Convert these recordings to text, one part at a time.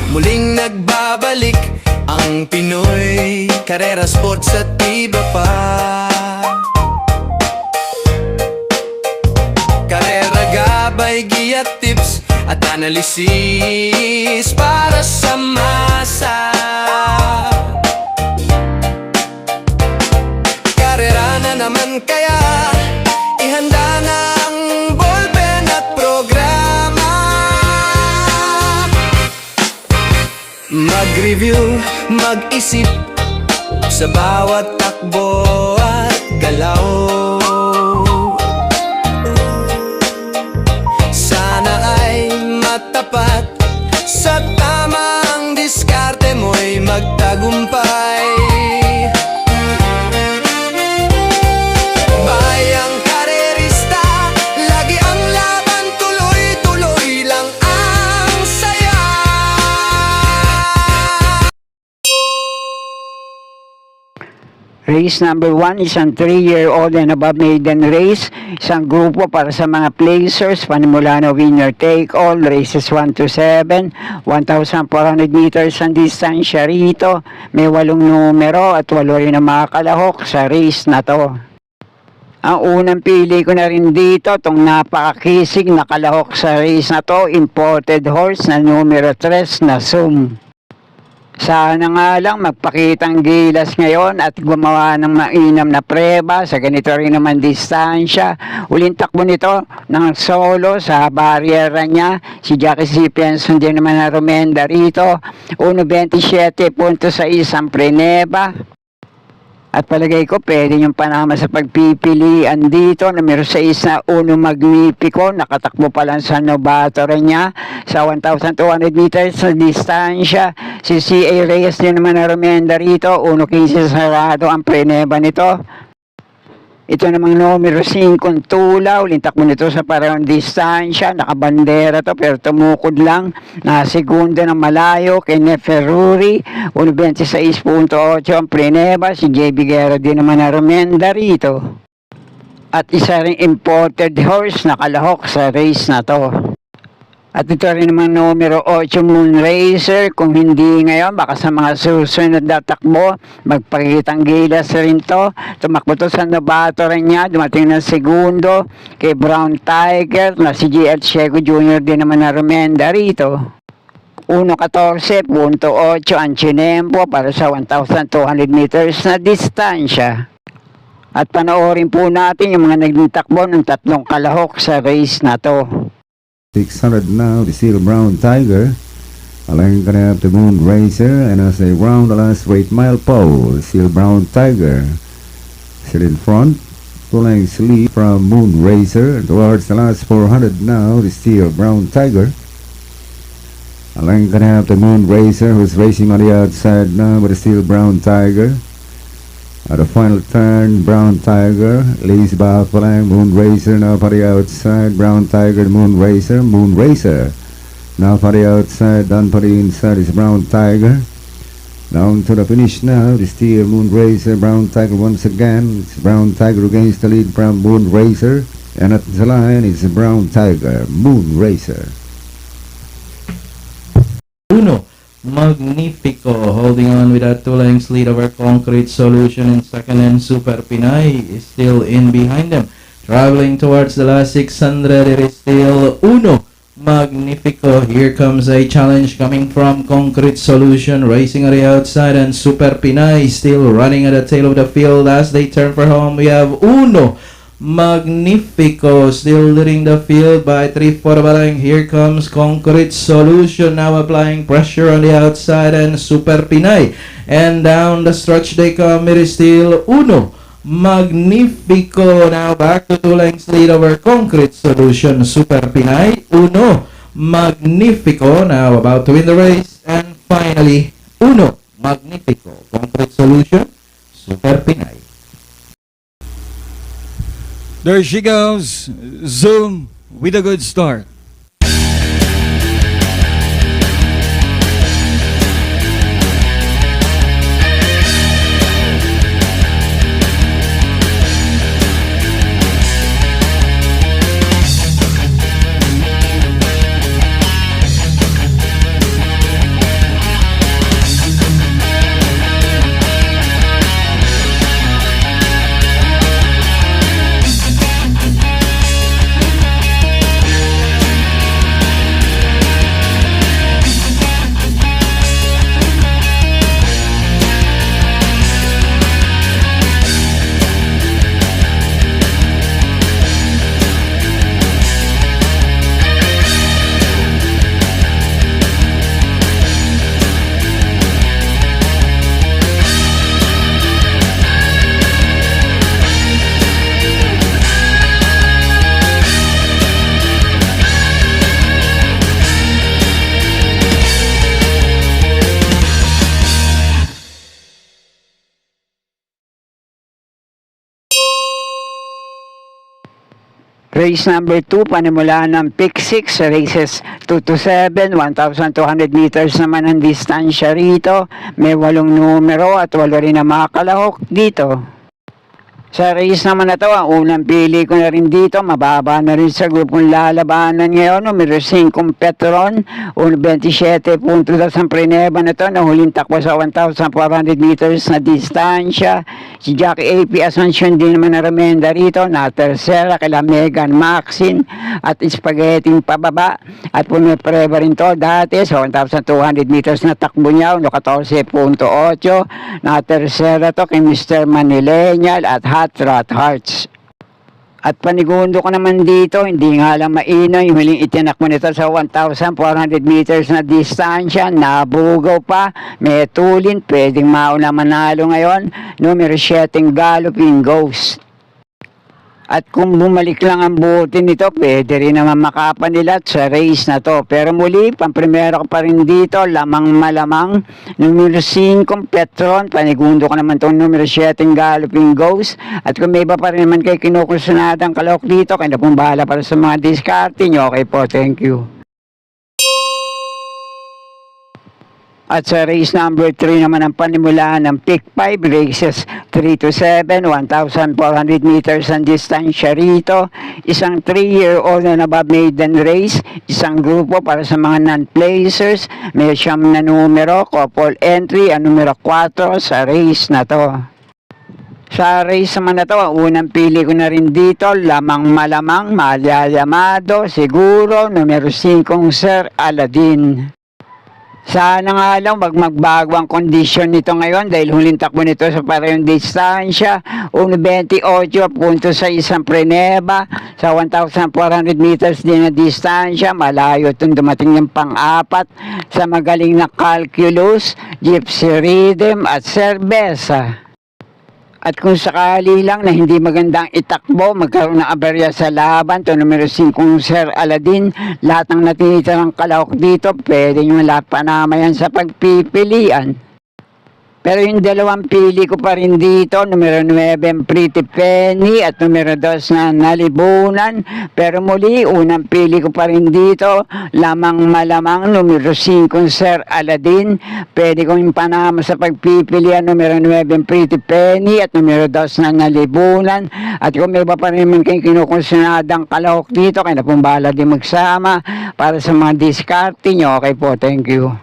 Muling nagbabalik ang Pinoy Karera Sports at iba pa. Karera gabay, giya tips at analisis para sa masa. Karera na naman kaya ihanda na ang ballpen at programa. Mag-review, mag-isip sa bawat takbo at galaw. Sana ay matapat sa tamang diskarte mo'y magtagumpay. Bayang karerista, lagi ang laban, tuloy-tuloy lang ang saya. Race number 1, isang 3-year-old and above maiden race. Isang grupo para sa mga placers. Panimula na winner take all. Races 1 to 7. 1,400 meters ang distansya rito. May 8 numero at 8 rin ang mga kalahok sa race na to. Ang unang pili ko na rin dito, itong napakakisig na kalahok sa race na to. Imported horse na numero 3 na Zoom. Sana nga lang magpakitang gilas ngayon at gumawa ng mainam na preba sa ganito rin naman distansya. Uling takbo nito ng solo sa barriera niya. Si Jackie C. Penson din naman na rumenda rito. 1.27.6 ang preneba. At palagay ko pwede yung panama sa pagpipilian dito. Numero 6 na Uno Magnifico. Nakatakbo pa lang sa novator niya sa 1,200 meters sa distansya. Si C.A. Reyes din naman na rumenda rito. 1.15 sarado ang preneba nito. Ito namang numero 5 Tula. Uling takbo nito sa parehong distansya. Nakabandera to pero tumukod lang. Nasigunda ng malayo kay Neferruri. 1.26.8 ang preneba. Si J.B. Guerra din naman na rumenda rito. At isa ring imported horse na kalahok sa race na to. At ito rin naman numero 8 Moon Racer. Kung hindi ngayon, baka sa mga susunod na takbo, magpakitang gilas rin to. Tumakbo to sa novator niya, dumating ng segundo kay Brown Tiger na si G.L. Checo Jr. din naman na rumenda rito. 1.14.8 ang chinempo para sa 1,200 meters na distansya. At panoorin po natin yung mga naging takbo ng tatlong kalahok sa race na to. 600 now, the Steel Brown Tiger. Align gonna have the Moon Racer, and as they round the last 8 mile pole, Steel Brown Tiger still in front, pulling sleep from Moon Racer towards the last 400 now, the Steel Brown Tiger. Align gonna have the Moon Racer, who's racing on the outside now with the Steel Brown Tiger. At the final turn, Brown Tiger leads by flying Moon Racer now for the outside. Brown Tiger, Moon Racer, Moon Racer. Now for the outside, down for the inside is Brown Tiger. Down to the finish now, the Steel Moon Racer, Brown Tiger once again. It's Brown Tiger against the lead from Moon Racer. And at the line is Brown Tiger, Moon Racer. Uno Magnifico holding on with that 2 lengths lead over Concrete Solution in second, and Super Pinay is still in behind them. Traveling towards the last 600, it is still Uno Magnifico. Here comes a challenge coming from Concrete Solution racing on the outside, and Super Pinay still running at the tail of the field as they turn for home. We have Uno Magnifico still leading the field by 3/4 of a length. Here comes Concrete Solution now applying pressure on the outside, and Super Pinay. And down the stretch they come. It is still Uno Magnifico now back to 2 lengths lead over Concrete Solution. Super Pinay, Uno Magnifico now about to win the race. And finally, Uno Magnifico, Concrete Solution, Super Pinay. There she goes, Zoom with a good start. Race number 2, panimula ng pick 6, races 2 to 7, 1,200 meters naman ang distansya rito. May 8 numero at 8 rin na makalahok dito. Sa race naman na to, ang unang pili ko na rin dito, mababa na rin sa grupong lalabanan ngayon, numero 5 Petron, 1.27 puntos ang preneba na to, na huling takbo sa 1,400 meters na distansya. Si Jackie AP Asuncion din naman na remenda rito, na tercera kila Megan Maxine at Spaghetti pababa. At pumipreba rin to dati sa 1,200 meters na takbo niya, 14.8, na tercera to kay Mr. Manileñal at Hot Rod Hearts. At panigundo ko naman dito, hindi nga lang maino yung huling itinakbo nito sa 1,400 meters na distansya, nabugaw pa, may tulin, pwedeng mauna manalo ngayon, numero 7 Galloping Ghost. At kung bumalik lang ang buti nito, pwede rin naman makapanilat sa race na to. Pero muli, pamprimero ko pa rin dito, lamang malamang. Numero 5, Petron. Panigundo ko naman itong numero 7, Galloping Ghost. At kung may iba pa rin naman kayo kinukusunadang kalahok dito, kaya na pong bahala para sa mga discarding nyo. Okay po, thank you. At sa race number 3 naman ang panimulaan ng pick 5, races 3 to 7, 1,400 meters ang distansya rito. Isang 3-year-old and above maiden race, isang grupo para sa mga non-placers, may 9 na numero, couple entry, ang numero 4 sa race na to. Sa race naman na to, unang pili ko na rin dito, lamang malamang, malyayamado, siguro, numero 5 Sir Aladdin. Sana nga lang magbago ang kondisyon nito ngayon dahil huling takbo nito sa parehong distansya, 1.28 puntos sa isang preneba, sa 1,400 meters din na distansya, malayo itong dumating ng pang-apat sa magaling na Calculus, Gypsy Rhythm at Cerveza. At kung sakali lang na hindi magandang itakbo, magkaroon ng aberya sa laban, ito numero 5 Sir Aladdin, lahat ng natitirang kalahok dito, pwede nyo panamayan sa pagpipilian. Pero yung dalawang pili ko pa rin dito, numero 9 Pretty Penny at numero 2 na Nalibunan. Pero muli, unang pili ko pa rin dito, lamang malamang numero 5 Sir Aladdin. Pwede kong panama sa pagpipilian, numero 9 Pretty Penny at numero 2 na Nalibunan. At kung may iba pa rin naman kayong kinukonsunadang kalahok dito, kaya na pong bahala din magsama para sa mga discarding nyo. Okay po, thank you.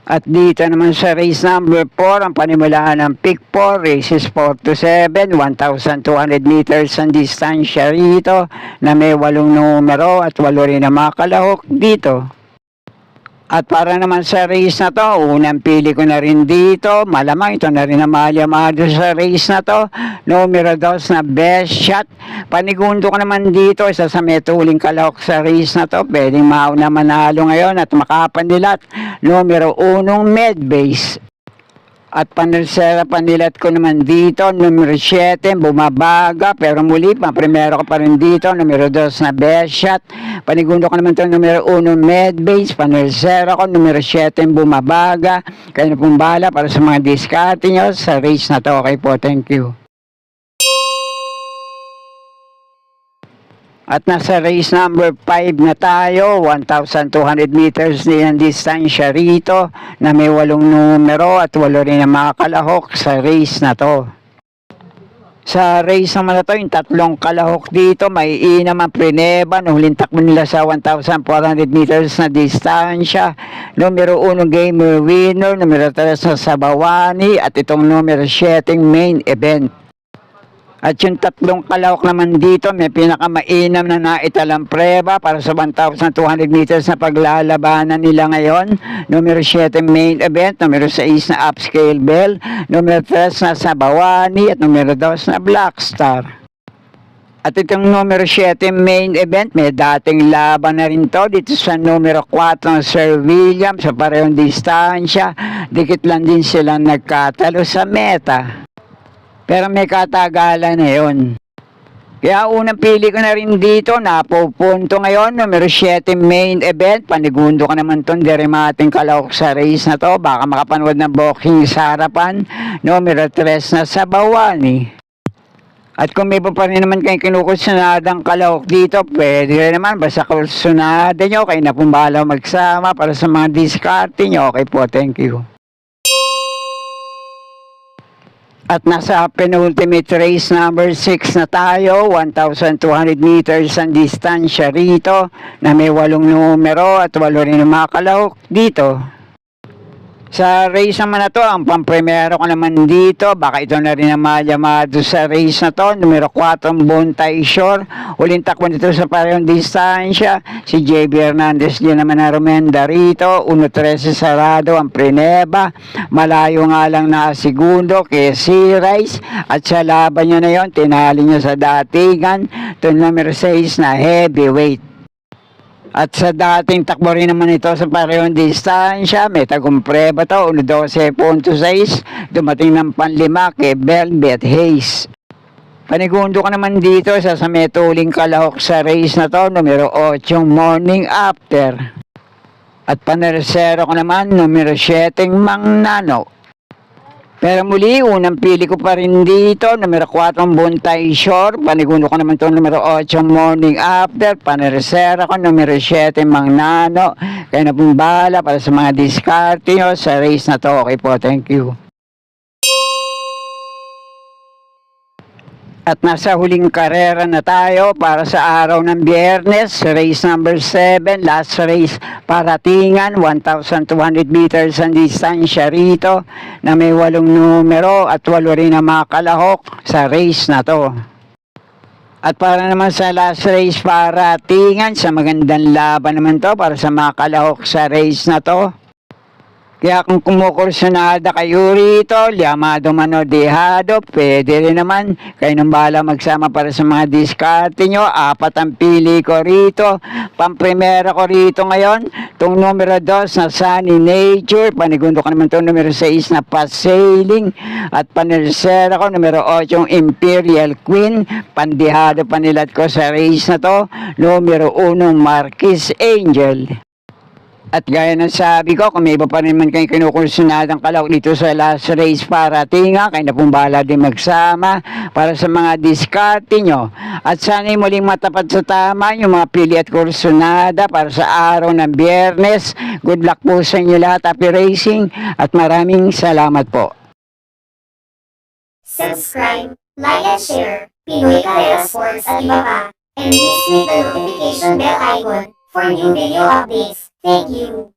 At dito naman sa race number 4, ang panimulaan ng pick 4, races 4 to 7, 1,200 meters ang distansya rito, na may 8 numero at 8 rin na makalahok dito. At para naman sa race na to, unang pili ko na rin dito, malamang ito na rin na malyamado sa race na to, numero 2 na Best Shot. Panigundo ko naman dito, isa sa metuling kalahok sa race na to, pwedeng mauna manalo ngayon at makapanilat, numero 1 Medbase. At panersera panilat ko naman dito, numero 7, bumabaga, pero muli, primero ko pa rin dito, numero 2 na Best Shot. Panigundo ko naman ito, numero 1 Medbase, panersera ko, numero 7, bumabaga. Kaya na pong bahala para sa mga discarding nyo sa race na to. Okay po, thank you. At nasa race number 5 na tayo, 1,200 meters din ang distansya rito, na may 8 numero at 8 rin na makakalahok sa race na to. Sa race naman na to, yung 3 kalahok dito, may inam ang preneba, nung huling takbo nila sa 1,400 meters na distansya, numero 1 Gamer Winner, numero 3 na Sabawani, at itong numero 7 main event. At yung 3 kalahok naman dito, may pinakamainam na naitalang preba para sa 1,200 meters na paglalabanan nila ngayon. Numero 7 main event, numero 6 na Upscale Bell, numero 3 na Sabawani, at numero 2 na Black Star. At itong numero 7 main event, may dating laban na rin to dito sa numero 4 ng Sir William sa parehong distansya. Dikit lang din sila nagkatalo sa meta. Pero may katagalan na yun. Kaya unang pili ko na rin dito, napupunto ngayon, numero 7 main event. Panigundo ko naman itong derimating kalahok sa race na to. Baka makapanood ng boxing sa harapan. Numero 3 na Sabawani. At kung may pa rin naman kayong kinukursunadang kalahok dito, pwede rin naman, basta kursunada nyo, kayo na pong bahala magsama para sa mga diskarte nyo. Okay po, thank you. At nasa penultimate race number 6 na tayo, 1,200 meters ang distansya rito, na may 8 numero at 8 rin ang mga kalahok dito. Sa race naman na to, ang pampremero ko naman dito, baka ito na rin ang malamado sa race na to, numero 4, Bontay Shore. Uling takbo nito sa parehong distansya, si JB Hernandez din naman na Romenda rito, 1-13 sarado ang Preneba, malayo nga lang na segundo kay C. Rice, at sa laban niya na yon, tinali niya sa datingan, ito numero 6 na heavyweight. At sa dating takbo rin naman ito sa parehong distansya, may tagumpre ba ito, 1-12.6, dumating ng panlima kay Velvet Hayes. Panigundo ka naman dito sa metuling kalahok sa race na to, numero 8, Morning After. At panersero ko naman, numero 7, Mang Nano. Pero muli, unang pili ko pa rin dito, numero 4, Bontay Shore. Panigundo ko naman ito, numero 8, Morning After. Paneresera ko, numero 7, Mang Nano. Kaya na pong bahala para sa mga diskarte nyo sa race na to. Okay po, thank you. At nasa huling karera na tayo para sa araw ng Biyernes, race number 7, last race paratingan, 1,200 meters ang distansya rito, na may 8 numero at 8 rin ang mga kalahok sa race na to. At para naman sa last race paratingan, sa magandang laban naman to para sa mga kalahok sa race na to. Kaya kung kumukursunada kayo rito, llamado man o dehado, pwede rin naman. Kayo nang bahala magsama para sa mga diskarte nyo. 4 ang pili ko rito. Pamprimera ko rito ngayon, itong numero 2 na Sunny Nature. Panigundo ko naman itong numero 6 na Passailing. At panersera ko, numero 8 yung Imperial Queen. Pandehado panilat ko sa race na to, numero 1 Marquis Angel. At gaya ng sabi ko, kung may iba pa rin man kayong kinukursunadang kalahok dito sa last race paratinga, kayo na pong bahala din magsama para sa mga diskarte nyo. At sana'y muling matapat sa tama yung mga pili at kursunada para sa araw ng Biyernes. Good luck po sa inyo lahat, happy racing, at maraming salamat po. Subscribe, like and share, Pinoy Carrera Sports at iba pa. And please click the notification bell icon for new video updates. Thank you.